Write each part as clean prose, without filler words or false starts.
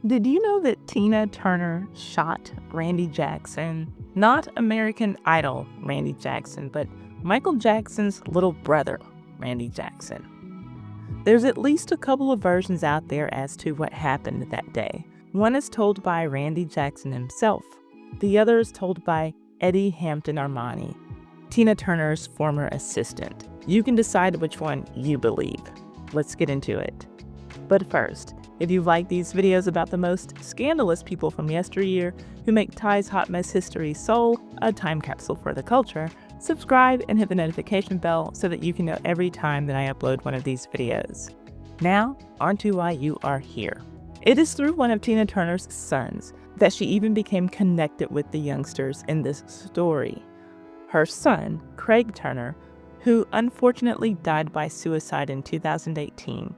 Did you know that Tina Turner shot Randy Jackson? Not American Idol Randy Jackson, but Michael Jackson's little brother, Randy Jackson. There's at least a couple of versions out there as to what happened that day. One is told by Randy Jackson himself. The other is told by Eddy Hampton Armani, Tina Turner's former assistant. You can decide which one you believe. Let's get into it. But first, if you like these videos about the most scandalous people from yesteryear who make Ty's Hot Mess History Soul a time capsule for the culture, subscribe and hit the notification bell so that you can know every time that I upload one of these videos. Now, on to why you are here. It is through one of Tina Turner's sons that she even became connected with the youngsters in this story. Her son, Craig Turner, who unfortunately died by suicide in 2018,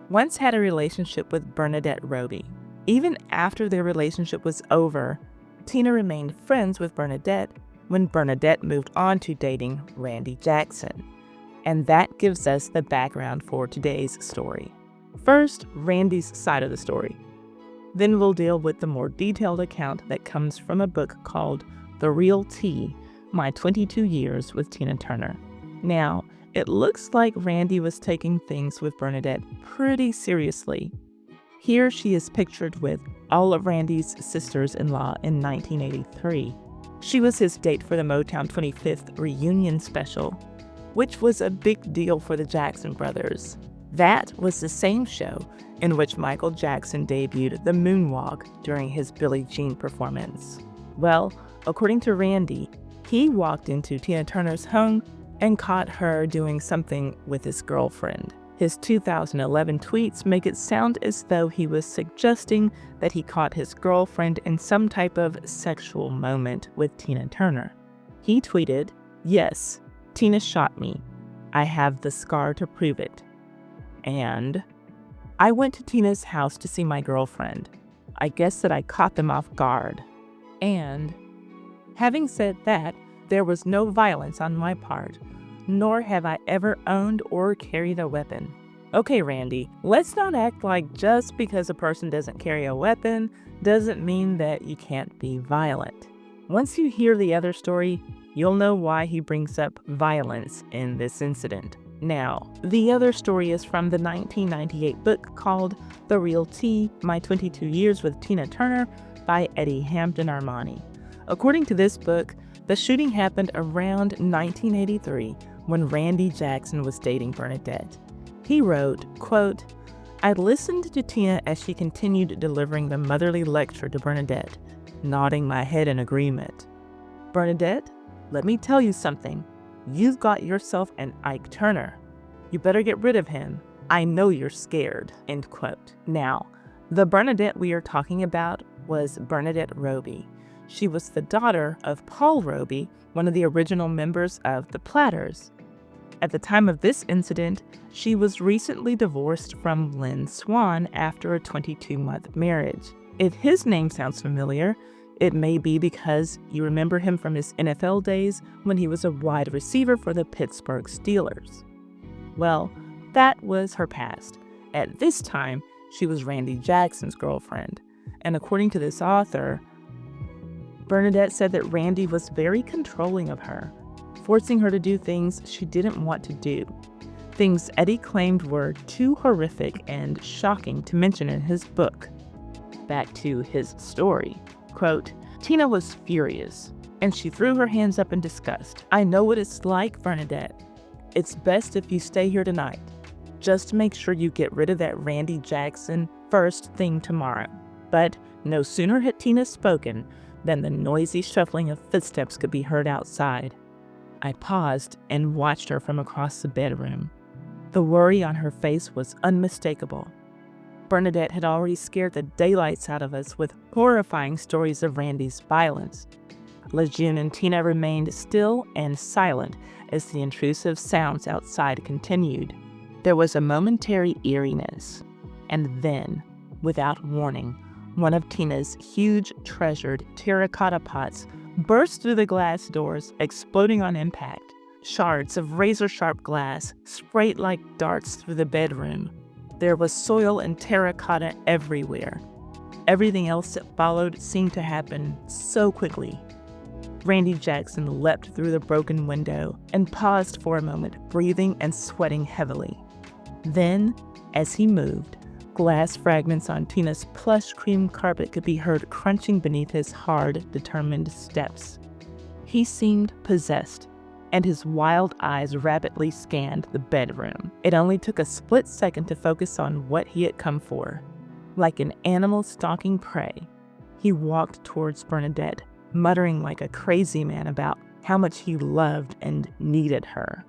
once had a relationship with Bernadette Roby. Even after their relationship was over, Tina remained friends with Bernadette when Bernadette moved on to dating Randy Jackson. And that gives us the background for today's story. First, Randy's side of the story. Then we'll deal with the more detailed account that comes from a book called The Real Tea, My 22 Years with Tina Turner. Now, it looks like Randy was taking things with Bernadette pretty seriously. Here she is pictured with all of Randy's sisters-in-law in 1983. She was his date for the Motown 25th reunion special, which was a big deal for the Jackson brothers. That was the same show in which Michael Jackson debuted the moonwalk during his Billie Jean performance. Well, according to Randy, he walked into Tina Turner's home and caught her doing something with his girlfriend. His 2011 tweets make it sound as though he was suggesting that he caught his girlfriend in some type of sexual moment with Tina Turner. He tweeted, "Yes, Tina shot me. I have the scar to prove it. And I went to Tina's house to see my girlfriend. I guess that I caught them off guard. And having said that, there was no violence on my part, nor have I ever owned or carried a weapon." Okay, Randy, let's not act like just because a person doesn't carry a weapon doesn't mean that you can't be violent. Once you hear the other story, you'll know why he brings up violence in this incident. Now, the other story is from the 1998 book called The Real Tea, My 22 Years with Tina Turner by Eddy Hampton Armani. According to this book, the shooting happened around 1983 when Randy Jackson was dating Bernadette. He wrote, quote, "I listened to Tina as she continued delivering the motherly lecture to Bernadette, nodding my head in agreement. Bernadette, let me tell you something. You've got yourself an Ike Turner. You better get rid of him. I know you're scared," end quote. Now, the Bernadette we are talking about was Bernadette Roby. She was the daughter of Paul Roby, one of the original members of the Platters. At the time of this incident, she was recently divorced from Lynn Swann after a 22-month marriage. If his name sounds familiar, it may be because you remember him from his NFL days when he was a wide receiver for the Pittsburgh Steelers. Well, that was her past. At this time, she was Randy Jackson's girlfriend. And according to this author, Bernadette said that Randy was very controlling of her, forcing her to do things she didn't want to do. Things Eddy claimed were too horrific and shocking to mention in his book. Back to his story. Quote, "Tina was furious, and she threw her hands up in disgust. I know what it's like, Bernadette. It's best if you stay here tonight. Just make sure you get rid of that Randy Jackson first thing tomorrow." But no sooner had Tina spoken than the noisy shuffling of footsteps could be heard outside. I paused and watched her from across the bedroom. The worry on her face was unmistakable. Bernadette had already scared the daylights out of us with horrifying stories of Randy's violence. Lejeune and Tina remained still and silent as the intrusive sounds outside continued. There was a momentary eeriness, and then, without warning, one of Tina's huge, treasured terracotta pots burst through the glass doors, exploding on impact. Shards of razor-sharp glass sprayed like darts through the bedroom. There was soil and terracotta everywhere. Everything else that followed seemed to happen so quickly. Randy Jackson leapt through the broken window and paused for a moment, breathing and sweating heavily. Then, as he moved, glass fragments on Tina's plush cream carpet could be heard crunching beneath his hard, determined steps. He seemed possessed, and his wild eyes rapidly scanned the bedroom. It only took a split second to focus on what he had come for. Like an animal stalking prey, he walked towards Bernadette, muttering like a crazy man about how much he loved and needed her.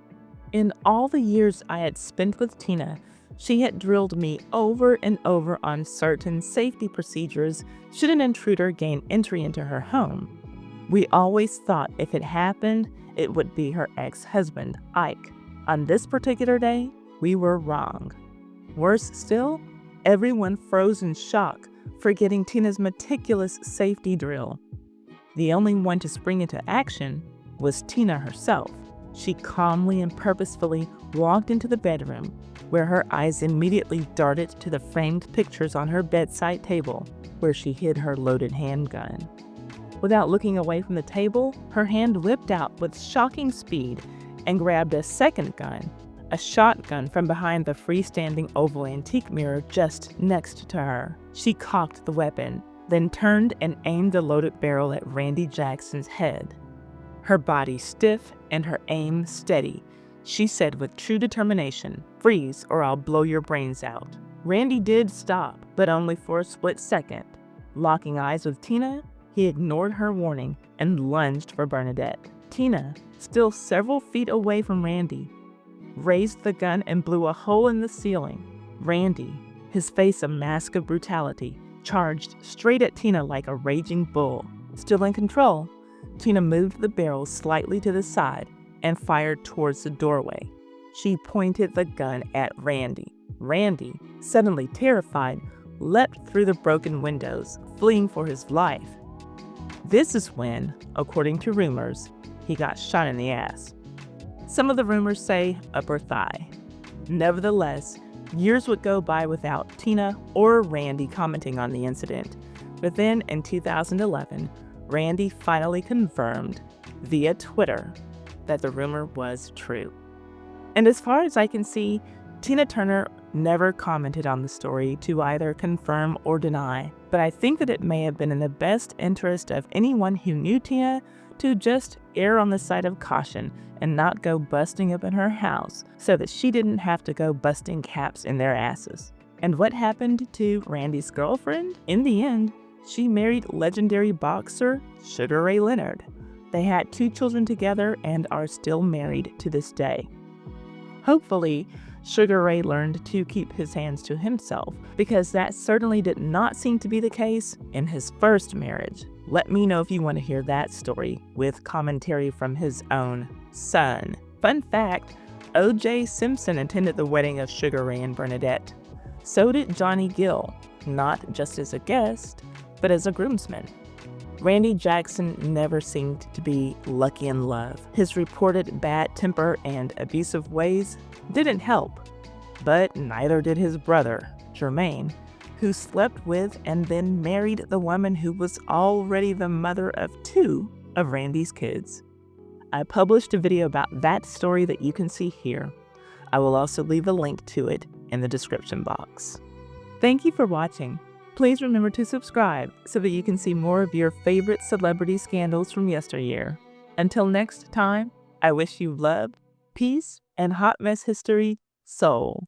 In all the years I had spent with Tina, she had drilled me over and over on certain safety procedures should an intruder gain entry into her home. We always thought if it happened, it would be her ex-husband, Ike. On this particular day, we were wrong. Worse still, everyone froze in shock, forgetting Tina's meticulous safety drill. The only one to spring into action was Tina herself. She calmly and purposefully walked into the bedroom, where her eyes immediately darted to the framed pictures on her bedside table, where she hid her loaded handgun. Without looking away from the table, her hand whipped out with shocking speed and grabbed a second gun, a shotgun from behind the freestanding oval antique mirror just next to her. She cocked the weapon, then turned and aimed the loaded barrel at Randy Jackson's head. Her body stiff and her aim steady, she said with true determination, "Freeze or I'll blow your brains out." Randy did stop, but only for a split second. Locking eyes with Tina, he ignored her warning and lunged for Bernadette. Tina, still several feet away from Randy, raised the gun and blew a hole in the ceiling. Randy, his face a mask of brutality, charged straight at Tina like a raging bull. Still in control, Tina moved the barrel slightly to the side and fired towards the doorway. She pointed the gun at Randy. Randy, suddenly terrified, leapt through the broken windows, fleeing for his life. This is when, according to rumors, he got shot in the ass. Some of the rumors say upper thigh. Nevertheless, years would go by without Tina or Randy commenting on the incident. But then in 2011, Randy finally confirmed via Twitter that the rumor was true. And as far as I can see, Tina Turner never commented on the story to either confirm or deny, but I think that it may have been in the best interest of anyone who knew Tina to just err on the side of caution and not go busting up in her house so that she didn't have to go busting caps in their asses. And what happened to Randy's girlfriend? In the end, she married legendary boxer Sugar Ray Leonard. They had 2 children together and are still married to this day. Hopefully, Sugar Ray learned to keep his hands to himself, because that certainly did not seem to be the case in his first marriage. Let me know if you want to hear that story with commentary from his own son. Fun fact, O.J. Simpson attended the wedding of Sugar Ray and Bernadette. So did Johnny Gill, not just as a guest, but as a groomsman. Randy Jackson never seemed to be lucky in love. His reported bad temper and abusive ways didn't help, but neither did his brother, Jermaine, who slept with and then married the woman who was already the mother of 2 of Randy's kids. I published a video about that story that you can see here. I will also leave a link to it in the description box. Thank you for watching. Please remember to subscribe so that you can see more of your favorite celebrity scandals from yesteryear. Until next time, I wish you love, peace, and hot mess history, soul.